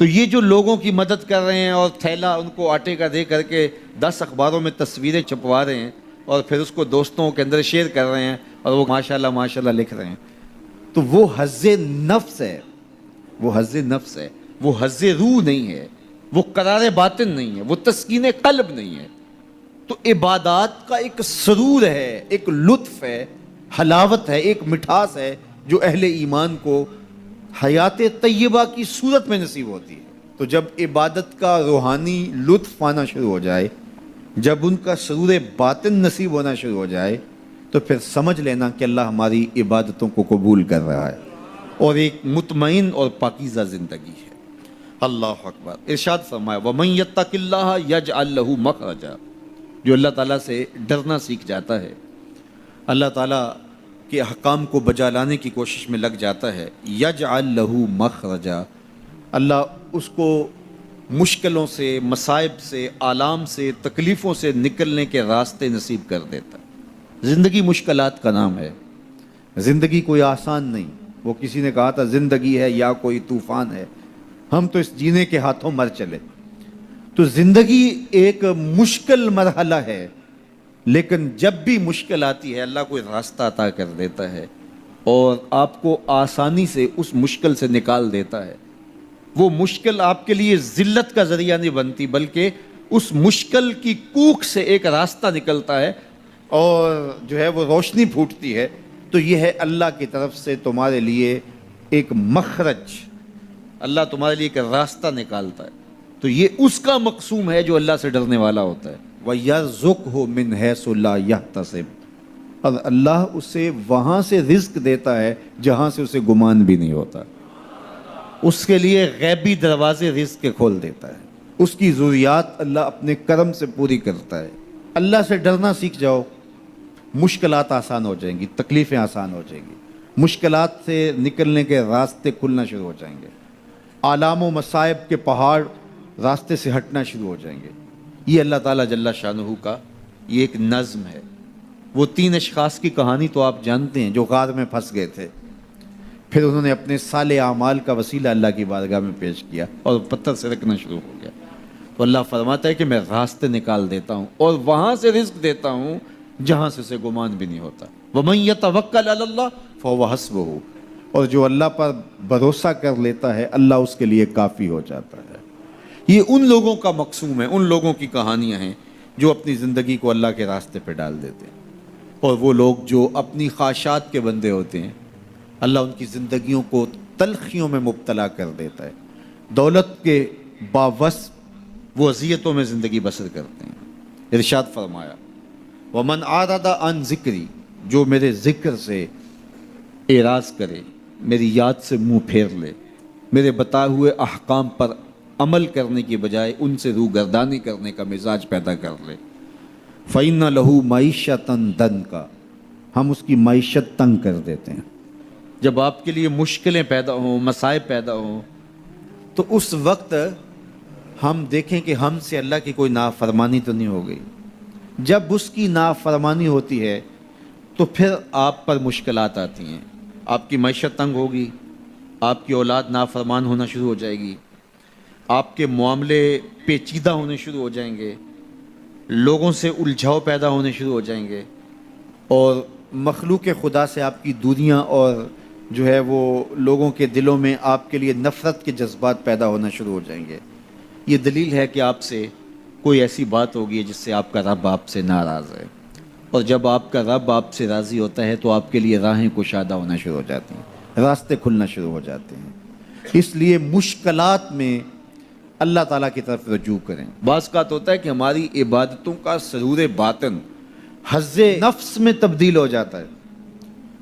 تو یہ جو لوگوں کی مدد کر رہے ہیں اور تھیلا ان کو آٹے کا دے کر کے 10 اخباروں میں تصویریں چھپوا رہے ہیں اور پھر اس کو دوستوں کے اندر شیئر کر رہے ہیں اور وہ ماشاءاللہ لکھ رہے ہیں، تو وہ حظ نفس ہے، وہ حظ نفس ہے، وہ حظ روح نہیں ہے، وہ قرار باطن نہیں ہے، وہ تسکین قلب نہیں ہے۔ تو عبادات کا ایک سرور ہے، ایک لطف ہے، حلاوت ہے، ایک مٹھاس ہے جو اہل ایمان کو حیات طیبہ کی صورت میں نصیب ہوتی ہے۔ تو جب عبادت کا روحانی لطف آنا شروع ہو جائے، جب ان کا سرور باطن نصیب ہونا شروع ہو جائے، تو پھر سمجھ لینا کہ اللہ ہماری عبادتوں کو قبول کر رہا ہے اور ایک مطمئن اور پاکیزہ زندگی ہے۔ اللہ اکبر۔ ارشاد فرمایا وَمَن يَتَّقِ اللَّهَ يَجْعَل لَّهُ مَخْرَجًا، جو اللہ تعالیٰ سے ڈرنا سیکھ جاتا ہے، اللہ تعالیٰ کے احکام کو بجا لانے کی کوشش میں لگ جاتا ہے، یجعل لہ مخرجا، اللہ اس کو مشکلوں سے، مصائب سے، آلام سے، تکلیفوں سے نکلنے کے راستے نصیب کر دیتا ہے۔ زندگی مشکلات کا نام ہے، زندگی کوئی آسان نہیں۔ وہ کسی نے کہا تھا زندگی ہے یا کوئی طوفان ہے، ہم تو اس جینے کے ہاتھوں مر چلے۔ تو زندگی ایک مشکل مرحلہ ہے، لیکن جب بھی مشکل آتی ہے اللہ کوئی راستہ عطا کر دیتا ہے اور آپ کو آسانی سے اس مشکل سے نکال دیتا ہے۔ وہ مشکل آپ کے لیے ذلت کا ذریعہ نہیں بنتی، بلکہ اس مشکل کی کوکھ سے ایک راستہ نکلتا ہے اور جو ہے وہ روشنی پھوٹتی ہے۔ تو یہ ہے اللہ کی طرف سے تمہارے لیے ایک مخرج، اللہ تمہارے لیے ایک راستہ نکالتا ہے۔ تو یہ اس کا مقصوم ہے جو اللہ سے ڈرنے والا ہوتا ہے۔ وَيَرْزُقْهُ مِنْ حَيْثُ لَا يَحْتَسِبُ، اور اللہ اسے وہاں سے رزق دیتا ہے جہاں سے اسے گمان بھی نہیں ہوتا۔ اس کے لیے غیبی دروازے رزق کے کھول دیتا ہے، اس کی ضروریات اللہ اپنے کرم سے پوری کرتا ہے۔ اللہ سے ڈرنا سیکھ جاؤ، مشکلات آسان ہو جائیں گی، تکلیفیں آسان ہو جائیں گی، مشکلات سے نکلنے کے راستے کھلنا شروع ہو جائیں گے، آلام و مصائب کے پہاڑ راستے سے ہٹنا شروع ہو جائیں گے۔ یہ اللہ تعالیٰ جل شانہ کا یہ ایک نظم ہے۔ وہ 3 اشخاص کی کہانی تو آپ جانتے ہیں جو غار میں پھنس گئے تھے، پھر انہوں نے اپنے صالح اعمال کا وسیلہ اللہ کی بارگاہ میں پیش کیا اور پتھر سے رکھنا شروع ہو گیا۔ تو اللہ فرماتا ہے کہ میں راستے نکال دیتا ہوں اور وہاں سے رزق دیتا ہوں جہاں سے اسے گمان بھی نہیں ہوتا۔ وَمَن يَتَوَکَّلْ عَلَى اللَّهِ فَهُوَ حَسْبُهُ، اور جو اللہ پر بھروسہ کر لیتا ہے اللہ اس کے لیے کافی ہو جاتا ہے۔ یہ ان لوگوں کا مقصوم ہے، ان لوگوں کی کہانیاں ہیں جو اپنی زندگی کو اللہ کے راستے پہ ڈال دیتے ہیں، اور وہ لوگ جو اپنی خواہشات کے بندے ہوتے ہیں اللہ ان کی زندگیوں کو تلخیوں میں مبتلا کر دیتا ہے۔ دولت کے باوس وہ اذیتوں میں زندگی بسر کرتے ہیں۔ ارشاد فرمایا وَمَنْ أَعْرَضَ عَنْ ذِكْرِي، جو میرے ذکر سے اعراض کرے، میری یاد سے منہ پھیر لے، میرے بتائے ہوئے احکام پر عمل کرنے کی بجائے ان سے روگردانی کرنے کا مزاج پیدا کر لے، فَإِنَّ لَهُ مَعِيشَةً ضَنْكَ، ہم اس کی معیشت تنگ کر دیتے ہیں۔ جب آپ کے لیے مشکلیں پیدا ہوں، مصائب پیدا ہوں، تو اس وقت ہم دیکھیں کہ ہم سے اللہ کی کوئی نافرمانی تو نہیں ہو گئی۔ جب اس کی نافرمانی ہوتی ہے تو پھر آپ پر مشکلات آتی ہیں، آپ کی معیشت تنگ ہوگی، آپ کی اولاد نافرمان ہونا شروع ہو جائے گی، آپ کے معاملے پیچیدہ ہونے شروع ہو جائیں گے، لوگوں سے الجھاؤ پیدا ہونے شروع ہو جائیں گے، اور مخلوق خدا سے آپ کی دوریاں اور جو ہے وہ لوگوں کے دلوں میں آپ کے لیے نفرت کے جذبات پیدا ہونا شروع ہو جائیں گے۔ یہ دلیل ہے کہ آپ سے کوئی ایسی بات ہوگی جس سے آپ کا رب آپ سے ناراض ہے، اور جب آپ کا رب آپ سے راضی ہوتا ہے تو آپ کے لیے راہیں کشادہ ہونا شروع ہو جاتی ہیں، راستے کھلنا شروع ہو جاتے ہیں۔ اس لیے مشکلات میں اللہ تعالیٰ کی طرف رجوع کریں۔ بعض اوقات ہوتا ہے کہ ہماری عبادتوں کا سرور باطن حظ نفس میں تبدیل ہو جاتا ہے۔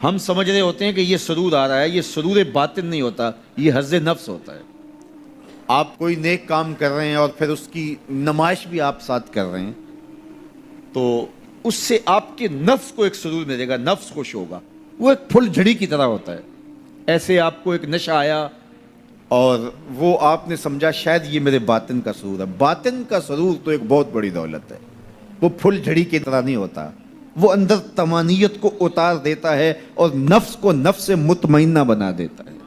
ہم سمجھ رہے ہوتے ہیں کہ یہ سرور آ رہا ہے، یہ سرور باطن نہیں ہوتا، یہ حظ نفس ہوتا ہے۔ آپ کوئی نیک کام کر رہے ہیں اور پھر اس کی نمائش بھی آپ ساتھ کر رہے ہیں، تو اس سے آپ کے نفس کو ایک سرور ملے گا، نفس خوش ہوگا، وہ ایک پھل جھڑی کی طرح ہوتا ہے۔ ایسے آپ کو ایک نشہ آیا اور وہ آپ نے سمجھا شاید یہ میرے باطن کا سرور ہے۔ باطن کا سرور تو ایک بہت بڑی دولت ہے، وہ پھل جھڑی کی طرح نہیں ہوتا، وہ اندر طمانینت کو اتار دیتا ہے اور نفس کو نفس مطمئنہ بنا دیتا ہے۔